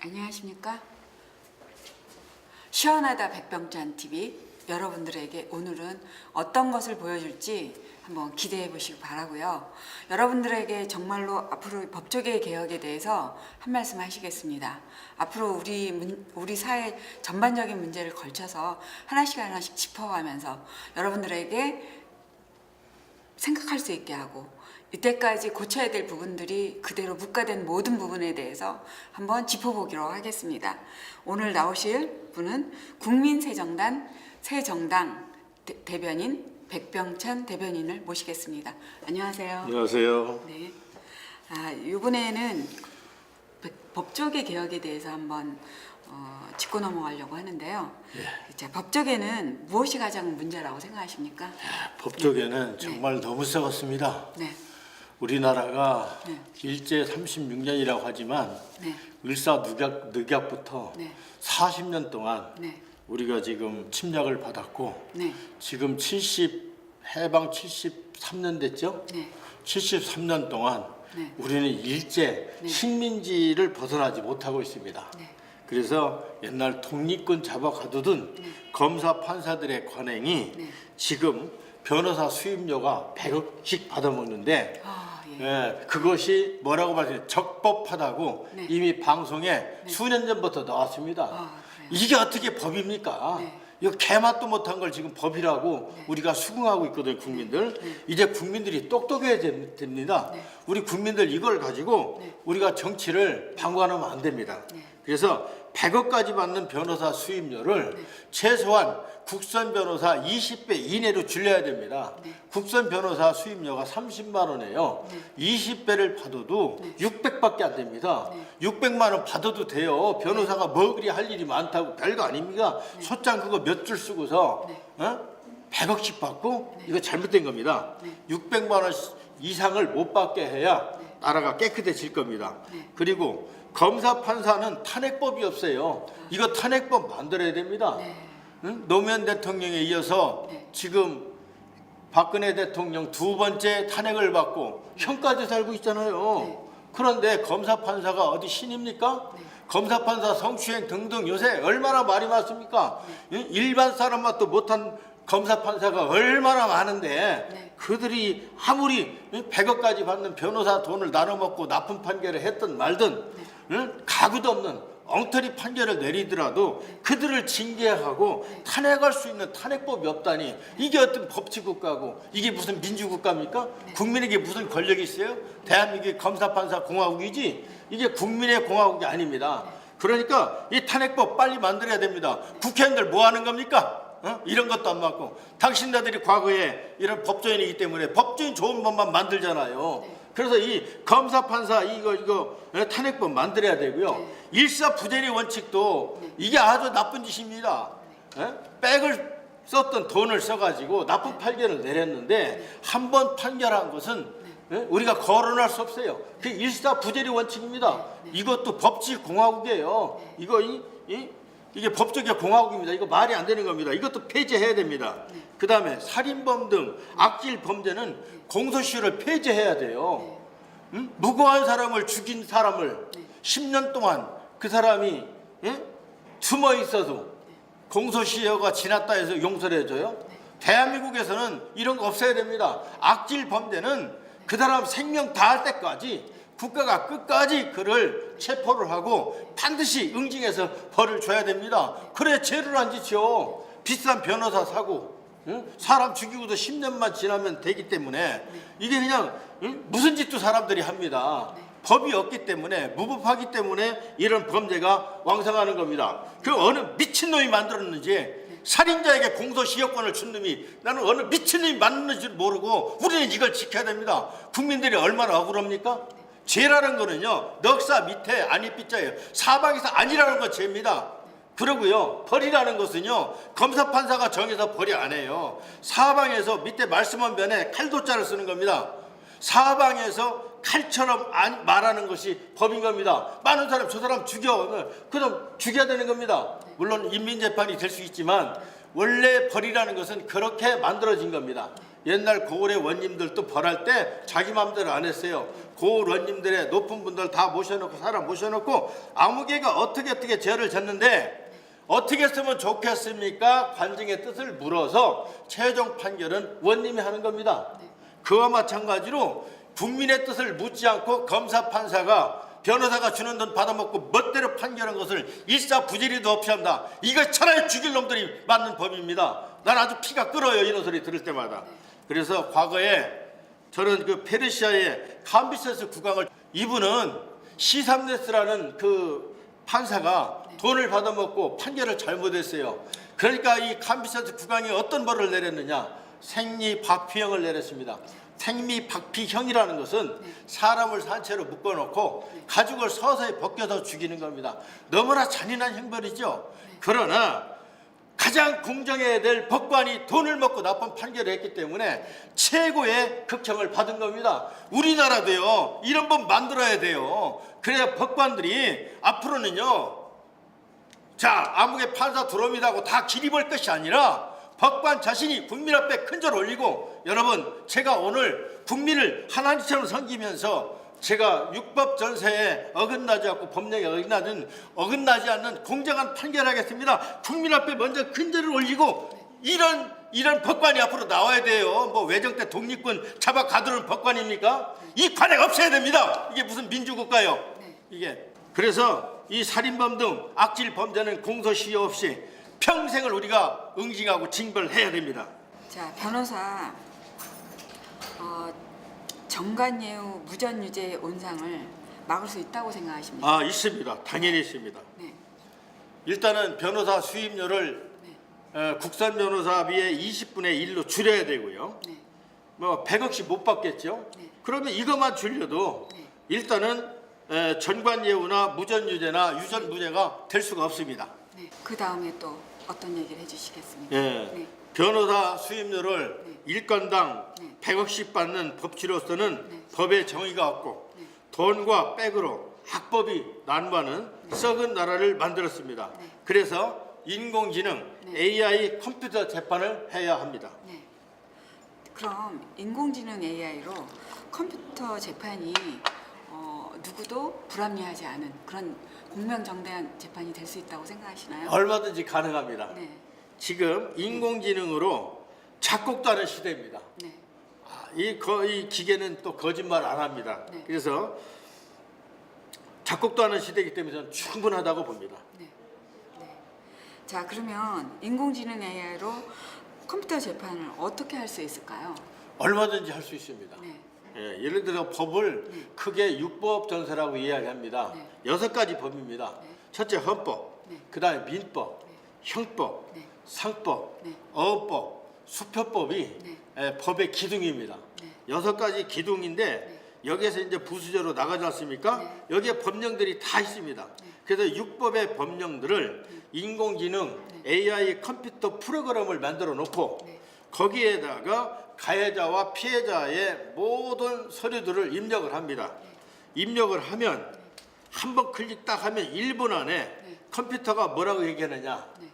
안녕하십니까? 시원하다 백병찬 TV 여러분들에게 오늘은 어떤 것을 보여줄지 한번 기대해 보시기 바라고요. 여러분들에게 정말로 앞으로 법조계 개혁에 대해서 한 말씀 하시겠습니다. 앞으로 우리 사회 전반적인 문제를 걸쳐서 하나씩 짚어가면서 여러분들에게 생각할 수 있게 하고 이때까지 고쳐야 될 부분들이 그대로 묵과된 모든 부분에 대해서 한번 짚어보기로 하겠습니다. 오늘 나오실 분은 국민새정당 대변인 백병찬 대변인을 모시겠습니다. 안녕하세요. 안녕하세요. 네. 이번에는 법조계 개혁에 대해서 한번 짚고 넘어가려고 하는데요. 자, 법조계는 무엇이 가장 문제라고 생각하십니까? 법조계는 정말 너무 썩었습니다. 네. 우리나라가 네. 일제 36년이라고 하지만 네. 을사늑약부터 네. 40년 동안 네. 우리가 지금 침략을 받았고 네. 지금 해방 73년 됐죠? 네. 73년 동안 네. 우리는 일제 네. 식민지를 벗어나지 못하고 있습니다. 네. 그래서 옛날 독립군 잡아가두던 검사 판사들의 관행이 네. 지금 변호사 수임료가 100억씩 받아먹는데 예. 그것이 뭐라고 말해요? 적법하다고 네. 이미 방송에 수년 전부터 나왔습니다. 그래요? 이게 어떻게 법입니까? 네. 이거 개맛도 못한 걸 지금 법이라고 네. 우리가 수긍하고 있거든요, 국민들. 이제 국민들이 똑똑해야 됩니다. 네. 우리 국민들 이걸 가지고 네. 우리가 정치를 방관하면 안 됩니다. 네. 그래서 100억까지 받는 변호사 수임료를 최소한 국선 변호사 20배 이내로 줄여야 됩니다. 네. 국선 변호사 수임료가 30만 원이에요. 20배를 받아도 600밖에 안 됩니다. 600만 원 받아도 돼요. 변호사가 뭐 그리 할 일이 많다고 별거 아닙니까? 소장 그거 몇 줄 쓰고서 100억씩 받고 이거 잘못된 겁니다. 600만 원 이상을 못 받게 해야 나라가 깨끗해질 겁니다. 그리고 검사 판사는 탄핵법이 없어요. 이거 탄핵법 만들어야 됩니다. 노무현 대통령에 이어서 지금 박근혜 대통령 두 번째 탄핵을 받고 형까지 살고 있잖아요. 그런데 검사 판사가 어디 신입니까? 검사 판사 성추행 등등 요새 얼마나 말이 많습니까? 일반 사람만도 못한 검사 판사가 얼마나 많은데 그들이 아무리 100억까지 받는 변호사 돈을 나눠먹고 나쁜 판결을 했든 말든 가구도 없는 엉터리 판결을 내리더라도 그들을 징계하고 탄핵할 수 있는 탄핵법이 없다니 이게 어떤 법치국가고 이게 무슨 민주국가입니까? 국민에게 무슨 권력이 있어요? 대한민국이 검사 판사 공화국이지 이게 국민의 공화국이 아닙니다. 그러니까 이 탄핵법 빨리 만들어야 됩니다. 국회의원들 뭐 하는 겁니까? 이런 것도 안 맞고 당신네들이 과거에 이런 법조인이기 때문에 법조인 좋은 법만 만들잖아요. 그래서 이 검사 판사 이거 탄핵법 만들어야 되고요. 일사부재리 원칙도 이게 아주 나쁜 짓입니다. 백을 썼던 돈을 써가지고 나쁜 판결을 내렸는데 한 번 판결한 것은 우리가 거론할 수 없어요. 그 일사부재리 원칙입니다. 이것도 법치 공화국이에요. 이게 법조계 공화국입니다. 이거 말이 안 되는 겁니다. 이것도 폐지해야 됩니다. 그 다음에 살인범 등 악질 범죄는 공소시효를 폐지해야 돼요. 무고한 사람을 죽인 사람을 10년 동안 그 사람이 숨어 있어도 공소시효가 지났다 해서 용서를 해줘요? 대한민국에서는 이런 거 없어야 됩니다. 악질 범죄는 그 사람 생명 다할 때까지 국가가 끝까지 그를 체포를 하고 반드시 응징해서 벌을 줘야 됩니다. 그래 죄를 안 지죠. 비싼 변호사 사고 사람 죽이고도 10년만 지나면 되기 때문에 이게 그냥 무슨 짓도 사람들이 합니다. 법이 없기 때문에 무법하기 때문에 이런 범죄가 왕성하는 겁니다. 그 어느 미친놈이 만들었는지 살인자에게 공소시효권을 준 놈이 나는 어느 미친놈이 만들었는지 모르고 우리는 이걸 지켜야 됩니다. 국민들이 얼마나 억울합니까? 죄라는 거는요 넉사 밑에 아니삐자예요. 사방에서 아니라는 건 죄입니다. 그러고요 벌이라는 것은요 검사 판사가 정해서 벌이 안 해요. 사방에서 밑에 말씀한 변에 칼도자를 쓰는 겁니다. 사방에서 칼처럼 말하는 것이 법인 겁니다. 많은 사람 저 사람 죽여 그럼 죽여야 되는 겁니다. 물론 인민재판이 될 수 있지만 원래 벌이라는 것은 그렇게 만들어진 겁니다. 옛날 고을의 원님들도 벌할 때 자기 마음대로 안 했어요. 고을 원님들의 높은 분들 다 모셔놓고 사람 모셔놓고 아무 개가 어떻게 죄를 졌는데 어떻게 쓰면 좋겠습니까? 관중의 뜻을 물어서 최종 판결은 원님이 하는 겁니다. 그와 마찬가지로 국민의 뜻을 묻지 않고 검사 판사가 변호사가 주는 돈 받아먹고 멋대로 판결한 것을 일사부재리도 없이 한다. 이거 차라리 죽일 놈들이 맞는 법입니다. 난 아주 피가 끓어요, 이런 소리 들을 때마다. 그래서 과거에 저는 그 페르시아의 캄비세스 국왕을, 이분은 시삼네스라는 그 판사가 돈을 받아먹고 판결을 잘못했어요. 그러니까 이 캄비세스 국왕이 어떤 벌을 내렸느냐, 생리박피형을 내렸습니다. 생리박피형이라는 것은 사람을 산채로 묶어놓고 가죽을 서서히 벗겨서 죽이는 겁니다. 너무나 잔인한 형벌이죠. 그러나 가장 공정해야 될 법관이 돈을 먹고 나쁜 판결을 했기 때문에 최고의 극형을 받은 겁니다. 우리나라도요, 이런 법 만들어야 돼요. 그래야 법관들이 앞으로는요, 자, 아무개 판사 들어옵니다 하고 다 기립할 것이 아니라 법관 자신이 국민 앞에 큰 절 올리고, 여러분, 제가 오늘 국민을 하나님처럼 섬기면서 제가 육법 전세에 어긋나지 않고 법령에 어긋나지 않는 공정한 판결하겠습니다. 국민 앞에 먼저 큰 절을 올리고, 이런 법관이 앞으로 나와야 돼요. 뭐 외정 때 독립군 잡아 가두는 법관입니까? 이 관행 없애야 됩니다. 이게 무슨 민주국가요? 이게. 그래서 이 살인범 등 악질 범죄는 공소시효 없이 평생을 우리가 응징하고 징벌해야 됩니다. 자, 변호사, 정관예우 무전유죄 온상을 막을 수 있다고 생각하십니까? 아, 있습니다. 당연히 있습니다. 네. 일단은 변호사 수임료를 국선 변호사비의 20분의 1로 줄여야 되고요. 네. 뭐 100억씩 못 받겠죠. 네. 그러면 이것만 줄여도 네. 일단은 전관예우나 무전유죄나 유전무죄가 될 수가 없습니다. 네. 그 다음에 또 어떤 얘기를 해주시겠습니까? 예. 네. 변호사 수임료를 네. 일건당 네. 100억씩 받는 법치로서는 네. 법에 정의가 없고 네. 돈과 백으로 악법이 난무하는 썩은 나라를 만들었습니다. 네. 그래서 인공지능, 네. AI 컴퓨터 재판을 해야 합니다. 네. 그럼 인공지능 AI로 컴퓨터 재판이 누구도 불합리하지 않은 그런 공명정대한 재판이 될 수 있다고 생각하시나요? 얼마든지 가능합니다. 네. 지금 인공지능으로 작곡도 하는 시대입니다. 네. 이 기계는 또 거짓말 안 합니다. 네. 그래서 작곡도 하는 시대이기 때문에 저는 충분하다고 봅니다. 네. 네. 자, 그러면 인공지능 AI로 컴퓨터 재판을 어떻게 할 수 있을까요? 얼마든지 할 수 있습니다. 네. 예, 예를 들어 법을 네. 크게 육법 전세라고 이야기합니다. 네. 6가지 법입니다. 네. 첫째 헌법, 네. 그다음에 민법, 네. 형법, 네. 상법, 네. 어법, 수표법이 네. 법의 기둥입니다. 네. 6가지 기둥인데 네. 여기에서 이제 부수저로 나가지 않습니까? 네. 여기에 법령들이 다 있습니다. 그래서 육법의 법령들을 인공지능 AI 컴퓨터 프로그램을 만들어 놓고 네. 거기에다가 가해자와 피해자의 모든 서류들을 입력을 합니다. 입력을 하면 한번 클릭 딱 하면 1분 안에 컴퓨터가 뭐라고 얘기하느냐, 네.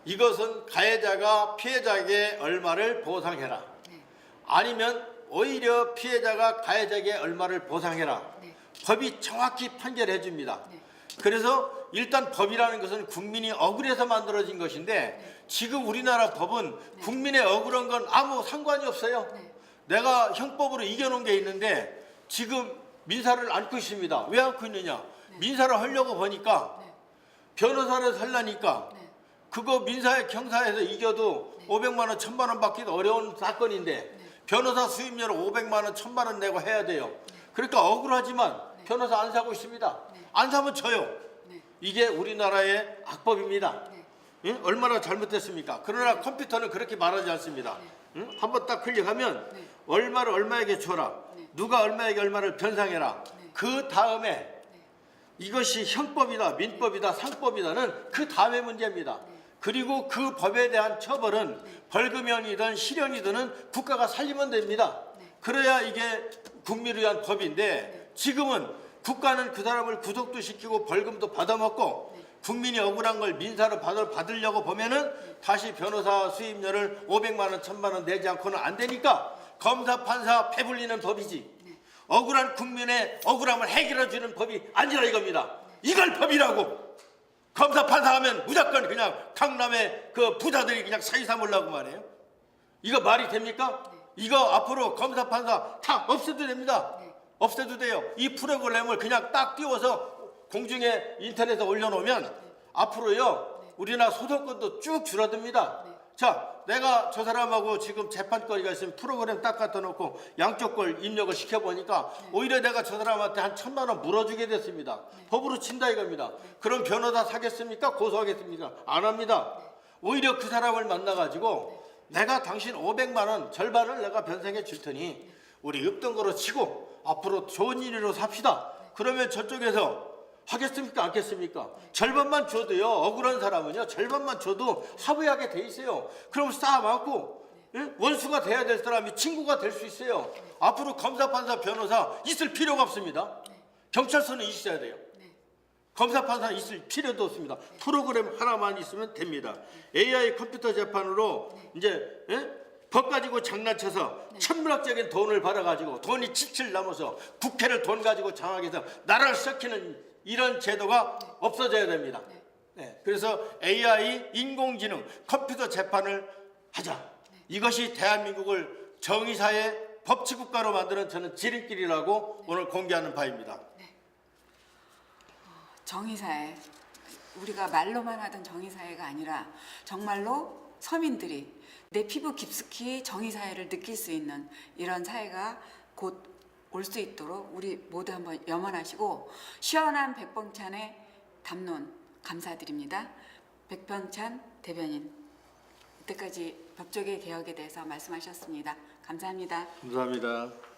이것은 가해자가 피해자에게 얼마를 보상해라, 네. 아니면 오히려 피해자가 가해자에게 얼마를 보상해라. 네. 법이 정확히 판결해 줍니다. 네. 그래서 일단 법이라는 것은 국민이 억울해서 만들어진 것인데 지금 우리나라 법은 국민의 억울한 건 아무 상관이 없어요. 네. 내가 형법으로 이겨놓은 게 있는데 지금 민사를 안고 있습니다. 왜 안고 있느냐? 민사를 하려고 보니까 변호사를 살라니까 네. 그거 민사에 경사에서 이겨도 500만 원, 1000만 원 받기도 어려운 사건인데 변호사 수임료를 500만 원, 1000만 원 내고 해야 돼요. 그러니까 억울하지만 변호사 안 사고 있습니다. 안 사면 져요. 이게 우리나라의 악법입니다. 예? 얼마나 잘못됐습니까? 그러나 컴퓨터는 그렇게 말하지 않습니다. 응? 한번 딱 클릭하면 얼마를 얼마에게 줘라, 누가 얼마에게 얼마를 변상해라. 그 다음에 이것이 형법이다, 민법이다, 상법이다는 그 다음의 문제입니다. 그리고 그 법에 대한 처벌은 벌금형이든 실형이든 국가가 살리면 됩니다. 그래야 이게 국민을 위한 법인데 지금은 국가는 그 사람을 구속도 시키고 벌금도 받아먹고 국민이 억울한 걸 민사로 받으려고 보면은 다시 변호사 수임료를 500만 원, 1000만 원 내지 않고는 안 되니까 검사, 판사 배불리는 법이지. 억울한 국민의 억울함을 해결해 주는 법이 아니라 이겁니다. 이걸 법이라고. 검사, 판사 하면 무조건 그냥 강남의 그 부자들이 그냥 사위 삼으려고 말해요. 이거 말이 됩니까? 이거 앞으로 검사, 판사 다 없애도 됩니다. 없애도 돼요. 이 프로그램을 그냥 딱 띄워서 공중에 인터넷에 올려놓으면 앞으로요 우리나라 소득권도 쭉 줄어듭니다. 자, 내가 저 사람하고 지금 재판거리가 있으면 프로그램 딱 갖다 놓고 양쪽 걸 입력을 시켜보니까 오히려 내가 저 사람한테 한 1000만 원 물어주게 됐습니다. 법으로 친다 이겁니다. 그럼 변호사 사겠습니까? 고소하겠습니까? 안 합니다. 오히려 그 사람을 만나가지고 내가 당신 500만 원 절반을 내가 변상해 줄 테니 우리 없던 거로 치고 앞으로 좋은 일로 삽시다. 그러면 저쪽에서 하겠습니까? 않겠습니까? 절반만 줘도요 억울한 사람은요 절반만 줘도 합의하게 돼 있어요. 그럼 쌓아만고 원수가 돼야 될 사람이 친구가 될 수 있어요. 앞으로 검사, 판사, 변호사 있을 필요가 없습니다. 경찰서는 있어야 돼요. 검사, 판사는 있을 필요도 없습니다. 프로그램 하나만 있으면 됩니다. AI 컴퓨터 재판으로 이제 법 가지고 장난쳐서 천문학적인 돈을 받아가지고 돈이 칠칠 넘어서 국회를 돈 가지고 장악해서 나라를 썩히는 이런 제도가 없어져야 됩니다. 그래서 AI 인공지능 컴퓨터 재판을 하자. 이것이 대한민국을 정의사회 법치국가로 만드는 저는 지름길이라고 오늘 공개하는 바입니다. 정의사회, 우리가 말로만 하던 정의사회가 아니라 정말로 서민들이 내 피부 깊숙이 정의사회를 느낄 수 있는 이런 사회가 곧 올 수 있도록 우리 모두 한번 염원하시고 시원한 백병찬의 담론 감사드립니다. 백병찬 대변인, 이때까지 법조계 개혁에 대해서 말씀하셨습니다. 감사합니다. 감사합니다.